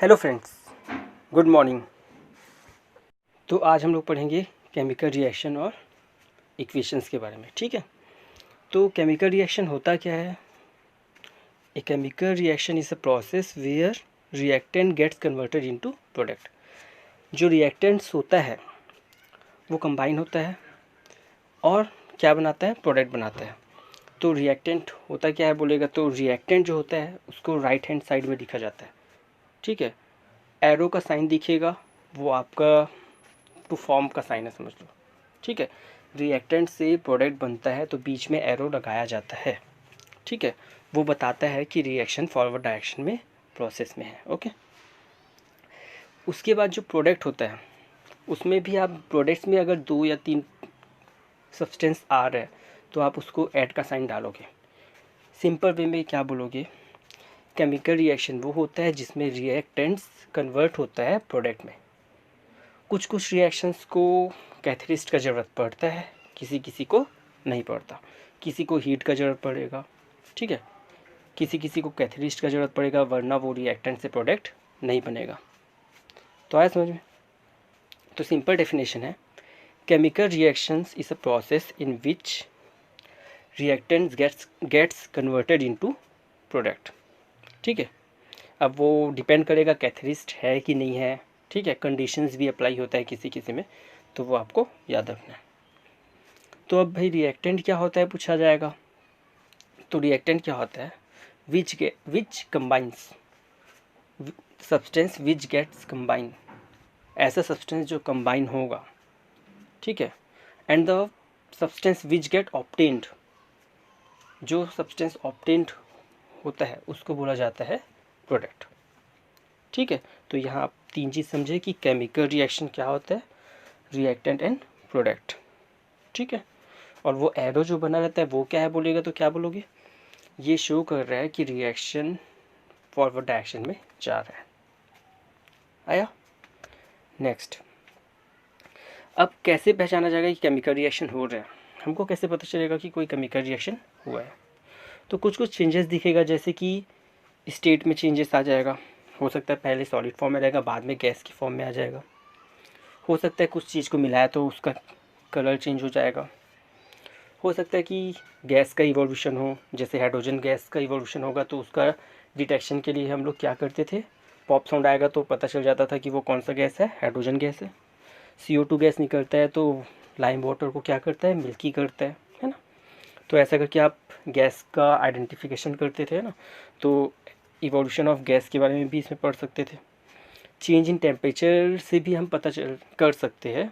Hello friends, good morning. तो आज हम लोग पढ़ेंगे केमिकल रिएक्शन और इक्वेशंस के बारे में। ठीक है, तो केमिकल रिएक्शन होता क्या है? A chemical reaction is a process where reactant gets converted into product. जो रिएक्टेंट्स होता है वो कंबाइन होता है और क्या बनाता है? प्रोडक्ट बनाता है। तो रिएक्टेंट होता क्या है बोलेगा तो रिएक्टेंट जो होता है उसको राइट हैंड साइड में लिखा जाता है। ठीक है, एरो का साइन दिखेगा, वो आपका टू फॉर्म का साइन है, समझ लो। ठीक है, रिएक्टेंट से प्रोडक्ट बनता है तो बीच में एरो लगाया जाता है। ठीक है, वो बताता है कि रिएक्शन फॉरवर्ड डायरेक्शन में प्रोसेस में है। ओके, उसके बाद जो प्रोडक्ट होता है उसमें भी आप प्रोडक्ट्स में अगर 2 या 3 सब्सटेंस आ रहा है तो आप उसको ऐड का साइन डालोगे। सिंपल वे में क्या बोलोगे? केमिकल रिएक्शन वो होता है जिसमें रिएक्टेंट्स कन्वर्ट होता है प्रोडक्ट में। कुछ कुछ रिएक्शंस को कैथलिस्ट का ज़रूरत पड़ता है, किसी किसी को नहीं पड़ता। किसी को हीट का ज़रूरत पड़ेगा, ठीक है, किसी किसी को कैथलिस्ट का ज़रूरत पड़ेगा, वरना वो रिएक्टेंट से प्रोडक्ट नहीं बनेगा। तो आया समझ में? तो सिंपल डेफिनेशन है, chemical reactions is a process in which reactants gets converted into product. ठीक है, अब वो डिपेंड करेगा कैथलिस्ट है कि नहीं है। ठीक है, कंडीशंस भी अप्लाई होता है किसी किसी में, तो वो आपको याद रखना है। तो अब भाई रिएक्टेंट क्या होता है पूछा जाएगा। तो रिएक्टेंट क्या होता है? Which combines substance which gets combine, ऐसा सब्सटेंस जो कंबाइन होगा। ठीक है, and the substance which get obtained, जो सब्सटेंस ऑब्टेन्ड होता है उसको बोला जाता है प्रोडक्ट। ठीक है, तो यहाँ आप 3 चीज़ समझे कि केमिकल रिएक्शन क्या होता है, रिएक्टेंट एंड प्रोडक्ट। ठीक है, और वो एरो जो बना रहता है वो क्या है बोलेगा तो क्या बोलोगे? ये शो कर रहा है कि रिएक्शन फॉरवर्ड डायरेक्शन में जा रहा है। आया? नेक्स्ट, अब कैसे पहचाना जाएगा कि केमिकल रिएक्शन हो रहा है? हमको कैसे पता चलेगा कि कोई केमिकल रिएक्शन हुआ है? तो कुछ कुछ चेंजेस दिखेगा, जैसे कि स्टेट में चेंजेस आ जाएगा। हो सकता है पहले सॉलिड फॉर्म में रहेगा, बाद में गैस की फॉर्म में आ जाएगा। हो सकता है कुछ चीज़ को मिलाया तो उसका कलर चेंज हो जाएगा। हो सकता है कि गैस का इवोल्यूशन हो, जैसे हाइड्रोजन गैस का इवोल्यूशन होगा तो उसका डिटेक्शन के लिए हम लोग क्या करते थे? पॉप साउंड आएगा तो पता चल जाता था कि वो कौन सा गैस है, हाइड्रोजन गैस है। CO2 गैस निकलता है तो लाइम वाटर को क्या करता है? मिल्की करता है ना। तो ऐसा करके आप गैस का आइडेंटिफिकेशन करते थे ना। तो इवोल्यूशन ऑफ गैस के बारे में भी इसमें पढ़ सकते थे। चेंज इन टेम्परेचर से भी हम पता कर सकते हैं,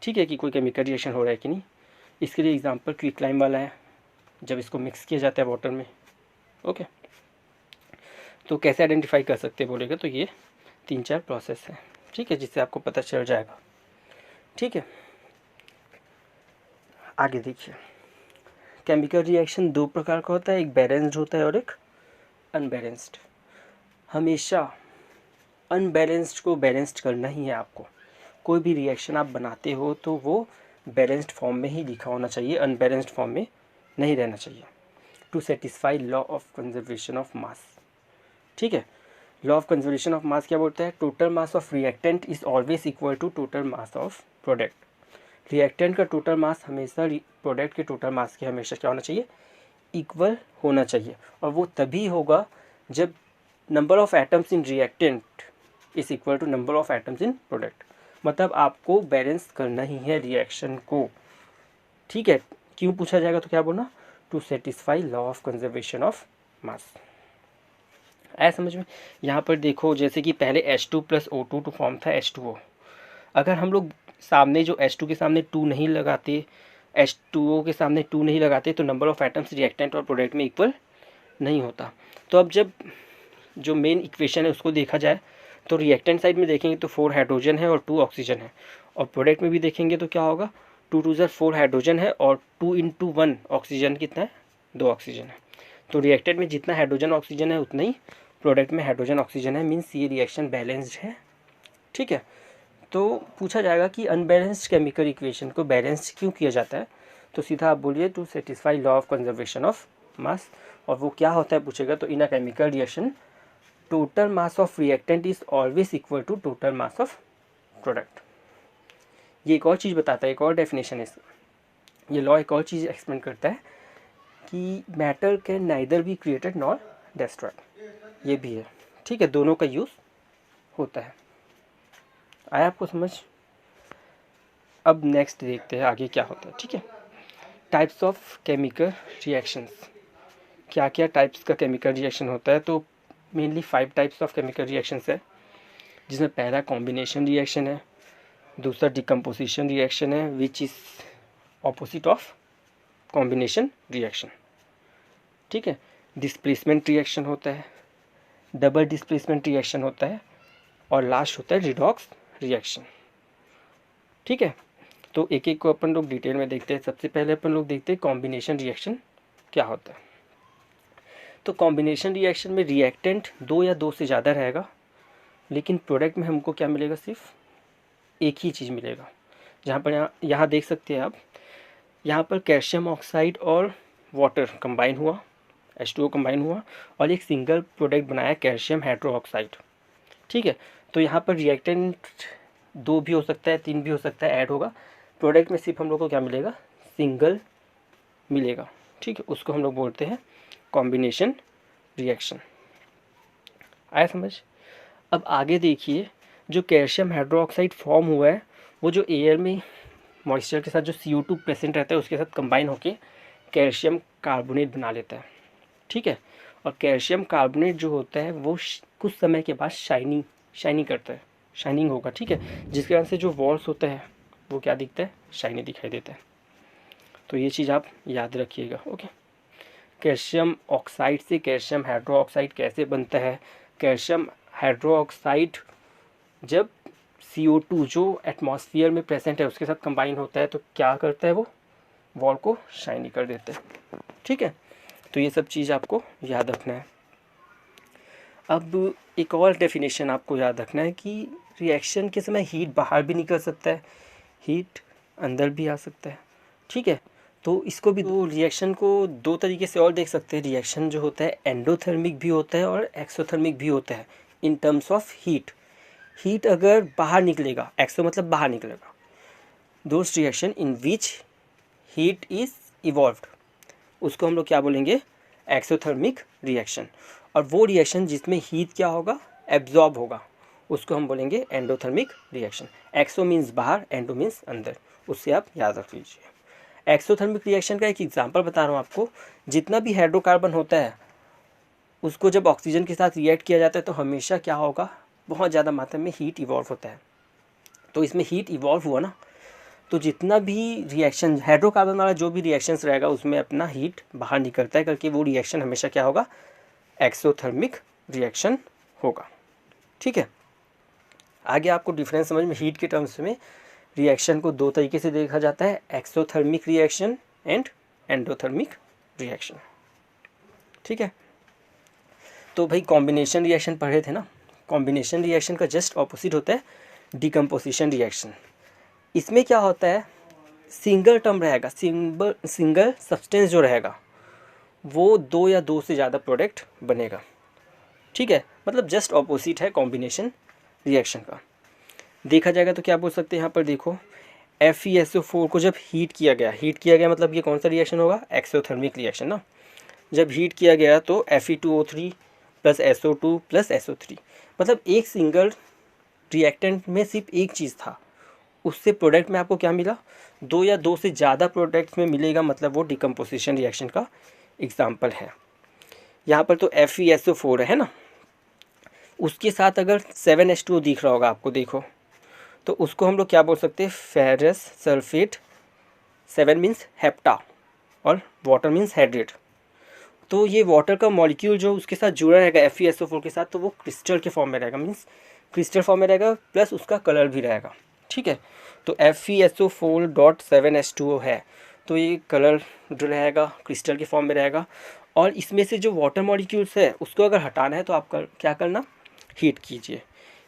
ठीक है, कि कोई केमिकल रिएक्शन हो रहा है कि नहीं। इसके लिए एग्जांपल क्विक लाइम वाला है, जब इसको मिक्स किया जाता है वाटर में। ओके, तो कैसे आइडेंटिफाई कर सकते हैं बोलेगा तो ये 3-4 प्रोसेस है, ठीक है, जिससे आपको पता चल जाएगा। ठीक है, आगे देखिए, केमिकल रिएक्शन 2 प्रकार का होता है, एक बैलेंस्ड होता है और एक अनबैलेंस्ड। हमेशा अनबैलेंस्ड को बैलेंस्ड करना ही है आपको। कोई भी रिएक्शन आप बनाते हो तो वो बैलेंस्ड फॉर्म में ही लिखा होना चाहिए, अनबैलेंस्ड फॉर्म में नहीं रहना चाहिए, to satisfy law of conservation of mass. ठीक है, law of conservation of mass क्या बोलता है? Total mass of reactant is always equal to total mass of product. Reactant का टोटल मास हमेशा प्रोडक्ट के टोटल मास के हमेशा क्या होना चाहिए? इक्वल होना चाहिए। और वो तभी होगा जब number of atoms in reactant is equal to number of atoms in product. मतलब आपको बैलेंस करना ही है रिएक्शन को। ठीक है, क्यों पूछा जाएगा तो क्या बोलना? To satisfy law of conservation of mass. आया समझ में? यहाँ पर देखो, जैसे कि पहले H2 + O2 टू फॉर्म था H2O। अगर हम लोग सामने जो H2 के सामने 2 नहीं लगाते, H2O के सामने 2 नहीं लगाते तो नंबर ऑफ एटम्स रिएक्टेंट और प्रोडक्ट में इक्वल नहीं होता। तो अब जब जो मेन इक्वेशन है उसको देखा जाए तो रिएक्टेंट साइड में देखेंगे तो 4 हाइड्रोजन है और 2 ऑक्सीजन है, और प्रोडक्ट में भी देखेंगे तो क्या होगा? 2 2 ज़र 4 हाइड्रोजन है और 2 × 1 ऑक्सीजन कितना है? 2 ऑक्सीजन है। तो रिएक्टेंट में जितना हाइड्रोजन ऑक्सीजन है उतना ही प्रोडक्ट में हाइड्रोजन ऑक्सीजन है, मीन्स ये रिएक्शन बैलेंस्ड है। ठीक है, तो पूछा जाएगा कि अनबैलेंस्ड केमिकल इक्वेशन को बैलेंस्ड क्यों किया जाता है? तो सीधा आप बोलिए to satisfy law of conservation of mass. और वो क्या होता है पूछेगा तो in a chemical reaction total mass of reactant is always equal to total mass of product. ये एक और चीज़ बताता है, एक और डेफिनेशन है इसका। ये लॉ एक और चीज़ एक्सप्लेन करता है कि matter can neither be created nor destroyed. ये भी है, ठीक है, दोनों का यूज़ होता है। आया आपको समझ? अब नेक्स्ट देखते हैं आगे क्या होता है, ठीक है। टाइप्स ऑफ केमिकल रिएक्शंस, क्या क्या टाइप्स का केमिकल रिएक्शन होता है। तो mainly 5 types of chemical reactions है, जिसमें पहला कॉम्बिनेशन रिएक्शन है, दूसरा डिकम्पोजिशन रिएक्शन है which is opposite of combination reaction, ठीक है। डिस्प्लेसमेंट रिएक्शन होता है, डबल डिस्प्लेसमेंट रिएक्शन होता है, और लास्ट होता है रिडॉक्स रिएक्शन, ठीक है। तो एक एक को अपन लोग डिटेल में देखते हैं। सबसे पहले अपन लोग देखते हैं कॉम्बिनेशन रिएक्शन क्या होता है। तो कॉम्बिनेशन रिएक्शन में रिएक्टेंट 2 या 2 से ज़्यादा रहेगा, लेकिन प्रोडक्ट में हमको क्या मिलेगा, सिर्फ एक ही चीज़ मिलेगा। जहाँ पर यहाँ देख सकते हैं आप, यहाँ पर कैल्शियम ऑक्साइड और वाटर कंबाइन हुआ, H2O कंबाइन हुआ, और एक सिंगल प्रोडक्ट बनाया कैल्शियम हाइड्रोक्साइड, ठीक है। तो यहाँ पर रिएक्टेंट 2 भी हो सकता है, 3 भी हो सकता है, ऐड होगा। प्रोडक्ट में सिर्फ हम लोग को क्या मिलेगा, सिंगल मिलेगा, ठीक है। उसको हम लोग बोलते हैं कॉम्बिनेशन रिएक्शन। आया समझ? अब आगे देखिए, जो कैल्शियम हाइड्रोक्साइड फॉर्म हुआ है वो जो एयर में मॉइस्चर के साथ जो CO2 प्रेजेंट रहता है उसके साथ कंबाइन होके कैल्शियम कार्बोनेट बना लेता है, ठीक है। और कैल्शियम कार्बोनेट जो होता है वो कुछ समय के बाद शाइनिंग करता है, शाइनिंग होगा, ठीक है। जिसके कारण से जो वॉल्स होता है वो क्या दिखता है, शाइनी दिखाई देता है। तो ये चीज़ आप याद रखिएगा, ओके। कैल्शियम ऑक्साइड से कैल्शियम हाइड्रोक्साइड कैसे बनता है। कैल्शियम हाइड्रोक्साइड जब CO2 जो एटमॉस्फेयर में प्रेजेंट है उसके साथ कंबाइन होता है तो क्या करता है, वो वॉल को शाइनी कर देता है, ठीक है। तो ये सब चीज़ आपको याद रखना है। अब एक और डेफिनेशन आपको याद रखना है कि रिएक्शन के समय हीट बाहर भी निकल सकता है, हीट अंदर भी आ सकता है, ठीक है। तो इसको भी, तो रिएक्शन को 2 तरीके से और देख सकते हैं। रिएक्शन जो होता है एंडोथर्मिक भी होता है और एक्सोथर्मिक भी होता है in terms of heat. Heat अगर बाहर निकलेगा, एक्सो मतलब बाहर निकलेगा, those reaction in which heat is evolved, उसको हम लोग क्या बोलेंगे, एक्सोथर्मिक रिएक्शन। और वो रिएक्शन जिसमें हीट क्या होगा, एब्जॉर्ब होगा, उसको हम बोलेंगे एंडोथर्मिक रिएक्शन। एक्सो मीन्स बाहर, एंडो मीन्स अंदर, उससे आप याद रख लीजिए। एक्सोथर्मिक रिएक्शन का एक एग्जांपल बता रहा हूँ आपको। जितना भी हाइड्रोकार्बन होता है उसको जब ऑक्सीजन के साथ रिएक्ट किया जाता है तो हमेशा क्या होगा, बहुत ज़्यादा मात्रा में हीट इवॉल्व होता है। तो इसमें हीट इवॉल्व हुआ ना, तो जितना भी रिएक्शन हाइड्रोकार्बन वाला जो भी रिएक्शंस रहेगा उसमें अपना हीट बाहर निकलता है, करके वो रिएक्शन हमेशा क्या होगा, एक्सोथर्मिक रिएक्शन होगा, ठीक है। आगे आपको डिफरेंस समझ में, हीट के टर्म्स में रिएक्शन को 2 तरीके से देखा जाता है, exothermic reaction and endothermic reaction, ठीक है। तो भाई कॉम्बिनेशन रिएक्शन पढ़े थे ना, कॉम्बिनेशन रिएक्शन का जस्ट ऑपोजिट होता है डिकम्पोजिशन रिएक्शन। इसमें क्या होता है, सिंगल टर्म रहेगा, सिंगल सब्सटेंस जो रहेगा वो 2 या 2 से ज़्यादा प्रोडक्ट बनेगा, ठीक है। मतलब जस्ट ऑपोजिट है कॉम्बिनेशन रिएक्शन का। देखा जाएगा तो क्या बोल सकते हैं यहाँ पर, देखो FeSO4 को जब हीट किया गया मतलब ये कौन सा रिएक्शन होगा, एक्सोथर्मिक रिएक्शन ना। जब हीट किया गया तो Fe2O3 plus SO2 plus SO3, मतलब एक सिंगल रिएक्टेंट में सिर्फ एक चीज़ था, उससे प्रोडक्ट में आपको क्या मिला, 2 या 2 से ज़्यादा प्रोडक्ट्स में मिलेगा, मतलब वो डिकम्पोजिशन रिएक्शन का एग्जाम्पल है। यहाँ पर तो FeSO4 है ना, उसके साथ अगर 7H2O दिख रहा होगा आपको, देखो तो उसको हम लोग क्या बोल सकते हैं, फेरस सल्फेट। 7 मीन्स हेप्टा और वाटर मीन्स हाइड्रेट। तो ये वाटर का मॉलिक्यूल जो उसके साथ जुड़ा रहेगा FeSO4 के साथ, तो वो क्रिस्टल के फॉर्म में रहेगा, मीन्स क्रिस्टल फॉर्म में रहेगा, प्लस उसका कलर भी रहेगा, ठीक है। तो FeSO4.7H2O है, तो ये कलर जो रहेगा क्रिस्टल के फॉर्म में रहेगा। और इसमें से जो वाटर मॉलिक्यूल्स है उसको अगर हटाना है तो आप क्या करना, हीट कीजिए।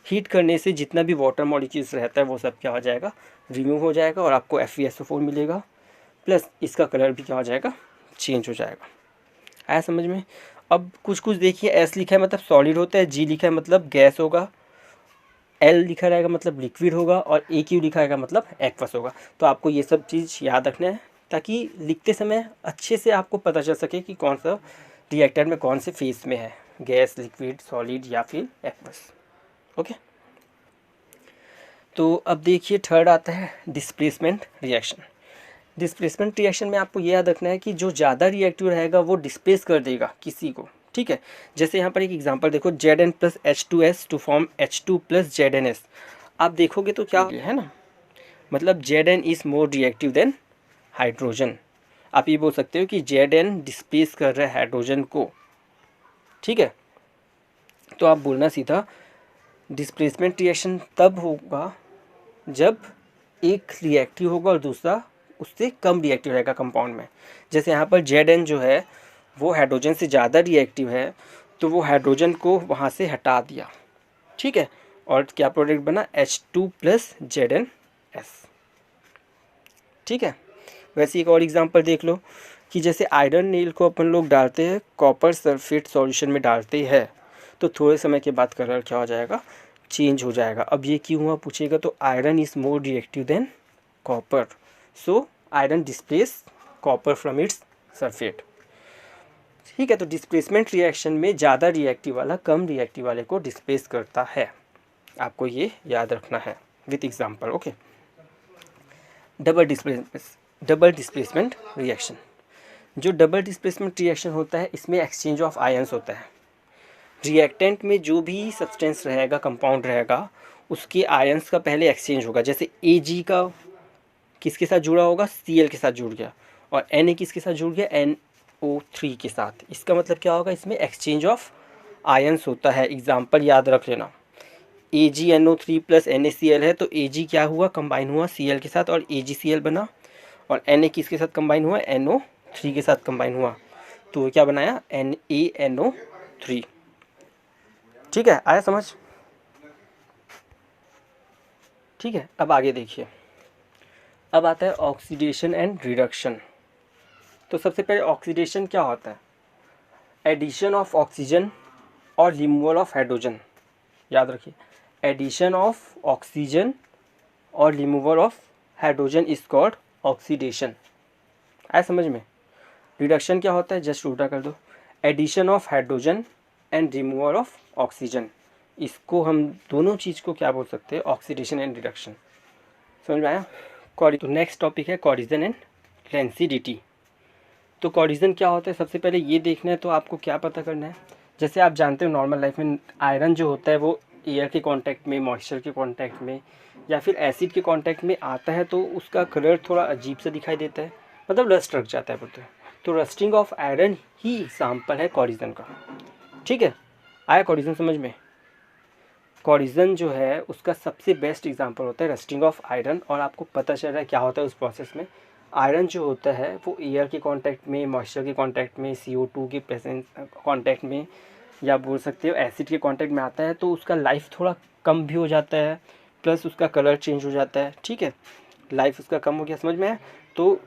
हीट करने से जितना भी वाटर मॉलिक्यूल्स रहता है वो सब क्या हो जाएगा, रिमूव हो जाएगा, और आपको FeSO4 मिलेगा, प्लस इसका कलर भी क्या हो जाएगा, चेंज हो जाएगा। आया समझ में? अब कुछ कुछ देखिए, एस लिखा है मतलब सॉलिड होता है, जी लिखा है मतलब गैस होगा, एल लिखा रहेगा मतलब लिक्विड होगा, और ए क्यू लिखा रहेगा मतलब एक्वस होगा। तो आपको ये सब चीज़ याद रखना है ताकि लिखते समय अच्छे से आपको पता चल सके कि कौन सा रिएक्टर में कौन से फेस में है, गैस, लिक्विड, सॉलिड या फिर एक्वस। ओके, तो अब देखिए थर्ड आता है डिस्प्लेसमेंट रिएक्शन। डिस्प्लेसमेंट रिएक्शन में आपको ये याद रखना है कि जो ज़्यादा रिएक्टिव रहेगा वो डिस्प्लेस कर देगा किसी को, ठीक है। जैसे यहाँ पर एक एग्जांपल देखो, Zn plus H2S to form H2 plus ZnS। आप देखोगे तो क्या है ना, मतलब Zn is more reactive than hydrogen. आप ये बोल सकते हो कि Zn डिस्प्लेस कर रहा है हाइड्रोजन को, ठीक है। तो आप बोलना सीधा डिस्प्लेसमेंट रिएक्शन तब होगा जब एक रिएक्टिव होगा और दूसरा उससे कम रिएक्टिव रहेगा कंपाउंड में। जैसे यहाँ पर Zn जो है वो हाइड्रोजन से ज़्यादा रिएक्टिव है, तो वो हाइड्रोजन को वहाँ से हटा दिया, ठीक है, और क्या प्रोडक्ट बना, H2 प्लस ZnS, ठीक है। वैसे एक और एग्जांपल देख लो कि जैसे आयरन नील को अपन लोग डालते हैं कॉपर सल्फेट सॉल्यूशन में डालते हैं, तो थोड़े समय के बाद कलर क्या हो जाएगा, चेंज हो जाएगा। अब ये क्यों हुआ पूछेगा, तो iron is more reactive than copper, so iron displace copper from its sulphate, ठीक है। तो डिस्प्लेसमेंट रिएक्शन में ज़्यादा रिएक्टिव वाला कम रिएक्टिव वाले को डिस्प्लेस करता है, आपको ये याद रखना है with example. Okay, double displacement reaction. जो डबल डिस्प्लेसमेंट रिएक्शन होता है इसमें एक्सचेंज ऑफ आयंस होता है। रिएक्टेंट में जो भी सब्सटेंस रहेगा, कंपाउंड रहेगा, उसके आयंस का पहले एक्सचेंज होगा। जैसे Ag का किसके साथ जुड़ा होगा, Cl के साथ जुड़ गया, और Na किसके साथ जुड़ गया, NO3 के साथ। इसका मतलब क्या होगा, इसमें एक्सचेंज ऑफ आयंस होता है। एग्जाम्पल याद रख लेना, AgNO3 प्लस NaCl है, तो Ag क्या हुआ, कंबाइन हुआ Cl के साथ और AgCl बना, और Na किसके साथ कंबाइन हुआ, NO3 के साथ कंबाइन हुआ, तो क्या बनाया, NaNO3, ठीक है। आया समझ, ठीक है। अब आगे देखिए, अब आता है ऑक्सीडेशन एंड रिडक्शन। तो सबसे पहले ऑक्सीडेशन क्या होता है, एडिशन ऑफ ऑक्सीजन और रिमूवल ऑफ हाइड्रोजन। याद रखिए, एडिशन ऑफ ऑक्सीजन और removal of hydrogen is called oxidation. आया समझ में। रिडक्शन क्या होता है, जस्ट उल्टा कर दो, addition of hydrogen and removal of oxygen. इसको हम दोनों चीज़ को क्या बोल सकते हैं, ऑक्सीडेशन एंड रिडक्शन। समझ में आया। तो नेक्स्ट टॉपिक है कॉरिजन एंड रेंसिडिटी। तो कॉरिजन क्या होता है, सबसे पहले ये देखना है तो आपको क्या पता करना है। जैसे आप जानते हो नॉर्मल लाइफ में आयरन जो होता है वो एयर के कांटेक्ट में, मॉइस्चर के कांटेक्ट में या फिर एसिड के कांटेक्ट में आता है तो उसका कलर थोड़ा अजीब सा दिखाई देता है, मतलब रस्ट रख जाता है बोलते हैं। तो rusting of iron he example है कॉरिजन का, ठीक है। आया कॉरिजन समझ में। कॉरिजन जो है उसका सबसे बेस्ट एग्जांपल होता है रस्टिंग ऑफ आयरन, और आपको पता चल रहा है क्या होता है उस प्रोसेस में। आयरन जो होता है वो एयर के कांटेक्ट में, मॉइस्चर के कांटेक्ट में, CO2 के प्रेजेंस कांटेक्ट में, या बोल सकते हो एसिड के कांटेक्ट में आता है, तो उसका लाइफ थोड़ा कम भी हो जाता है, प्लस उसका कलर चेंज हो जाता है, ठीक है। लाइफ उसका कम हो गया, समझ में है। तो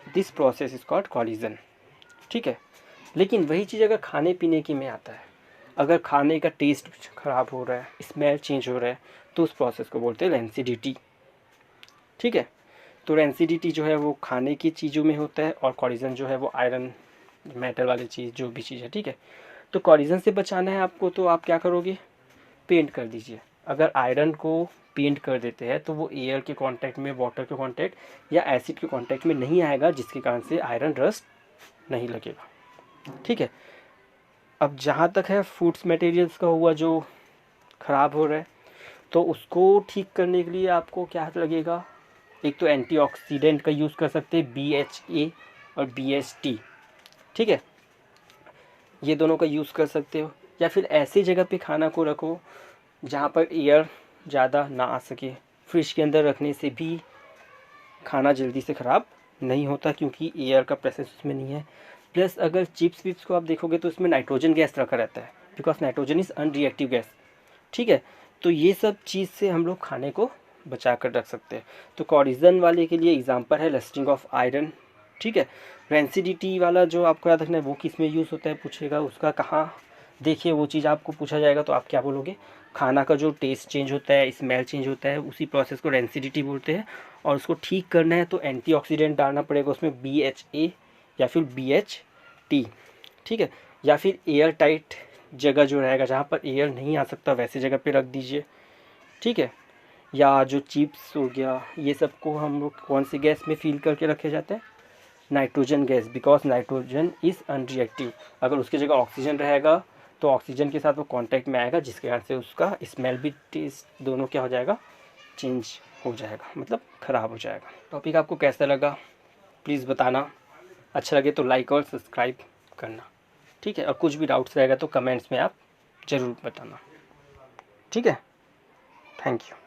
this process is called collision, ठीक है। लेकिन वही चीज़ अगर खाने पीने की में आता है, अगर खाने का टेस्ट ख़राब हो रहा है, स्मेल चेंज हो रहा है, तो उस प्रोसेस को बोलते हैं रेंसिडिटी, ठीक है। तो रेंसिडिटी जो है वो खाने की चीज़ों में होता है, और कॉरिजन जो है वो आयरन मेटल वाली चीज़ जो भी चीज़ है, ठीक है। तो कॉरिजन से बचाना है आपको, तो आप क्या करोगे, पेंट कर दीजिए। अगर आयरन को पेंट कर देते हैं तो वो एयर के कांटेक्ट में, वाटर के कांटेक्ट या एसिड के कांटेक्ट में नहीं आएगा, जिसके कारण से आयरन रस्ट नहीं लगेगा, ठीक है। अब जहाँ तक है फूड्स मटेरियल्स का हुआ जो ख़राब हो रहा है, तो उसको ठीक करने के लिए आपको क्या लगेगा, एक तो एंटीऑक्सीडेंट का यूज़ कर सकते हैं BHA और BHT, ठीक है, ये दोनों का यूज़ कर सकते हो। या फिर ऐसी जगह पे खाना को रखो जहाँ पर एयर ज़्यादा ना आ सके। फ्रिज के अंदर रखने से भी खाना जल्दी से ख़राब नहीं होता, क्योंकि एयर का प्रेसेंस उसमें नहीं है। प्लस अगर चिप्स विप्स को आप देखोगे तो उसमें नाइट्रोजन गैस रखा रहता है, because nitrogen is unreactive gas, ठीक है। तो ये सब चीज़ से हम लोग खाने को बचा कर रख सकते हैं। तो कॉरिजन वाले के लिए एग्जांपल है रस्टिंग ऑफ आयरन, ठीक है। रेंसिडिटी वाला जो आपको याद रखना है वो किस में यूज़ होता है पूछेगा, उसका कहाँ देखिए वो चीज़ आपको पूछा जाएगा तो आप क्या बोलोगे, खाना का जो टेस्ट चेंज होता है, स्मेल चेंज होता है, उसी प्रोसेस को रेंसिडिटी बोलते हैं। और उसको ठीक करना है तो एंटीऑक्सीडेंट डालना पड़ेगा उसमें, BHA या फिर BHT, ठीक है। या फिर एयर टाइट जगह जो रहेगा जहाँ पर एयर नहीं आ सकता वैसे जगह पे रख दीजिए, ठीक है। या जो चिप्स हो गया ये सब को हम लोग कौन सी गैस में फिल करके रखे जाते हैं, nitrogen gas, because nitrogen is unreactive. अगर उसकी जगह ऑक्सीजन रहेगा तो ऑक्सीजन के साथ वो कांटेक्ट में आएगा जिसके कारण से उसका स्मेल भी टेस्ट दोनों क्या हो जाएगा, चेंज हो जाएगा, मतलब ख़राब हो जाएगा। टॉपिक आपको कैसा लगा प्लीज़ बताना, अच्छा लगे तो लाइक और सब्सक्राइब करना, ठीक है। और कुछ भी डाउट्स रहेगा तो कमेंट्स में आप ज़रूर बताना, ठीक है। Thank you.